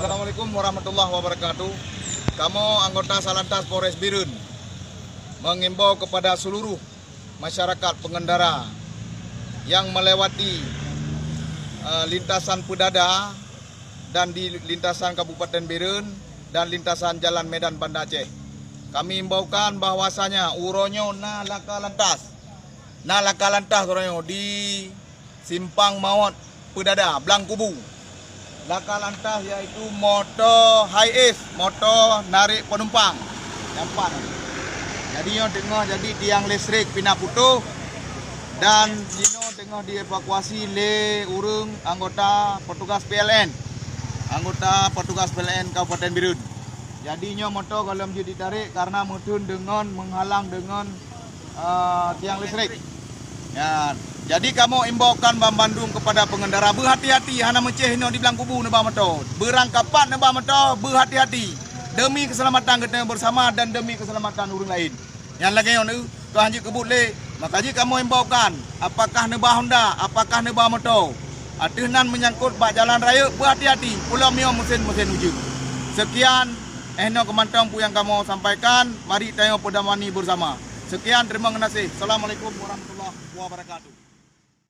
Assalamualaikum warahmatullahi wabarakatuh. Kami anggota Salantas Polres Birun mengimbau kepada seluruh masyarakat pengendara yang melewati lintasan Pedada dan di lintasan Kabupaten Birun dan lintasan Jalan Medan Banda Aceh. Kami imbaukan bahwasanya uronyo na laka lantas uronyo di Simpang Maut Pedada Blang Kubu. Laka lantas yaitu motor high ace, motor narik penumpang. Nampak. Jadi yang tengah jadi tiang listrik pindah putus dan dino tengah dievakuasi le urung anggota petugas PLN. Anggota petugas PLN Kabupaten Birun. Jadinya motor kalau menjadi ditarik karena mudun dengan menghalang dengan tiang listrik. Ya, jadi kamu imbaukan Bang Bandung kepada pengendara berhati-hati hana meceh di Blang Kubu nebah motor. Berangkapan nebah motor berhati-hati demi keselamatan kita bersama dan demi keselamatan orang lain. Yang lagi yang tu hanjik kebut le, makanya kamu imbaukan apakah nebah Honda, apakah nebah motor. Aturan menyangkut bak jalan raya berhati-hati. Pulau mio mesin-mesin uji. Sekian kemantang yang kamu sampaikan. Mari tengok perdamani bersama. Sekian, terima kasih. Assalamualaikum warahmatullahi wabarakatuh.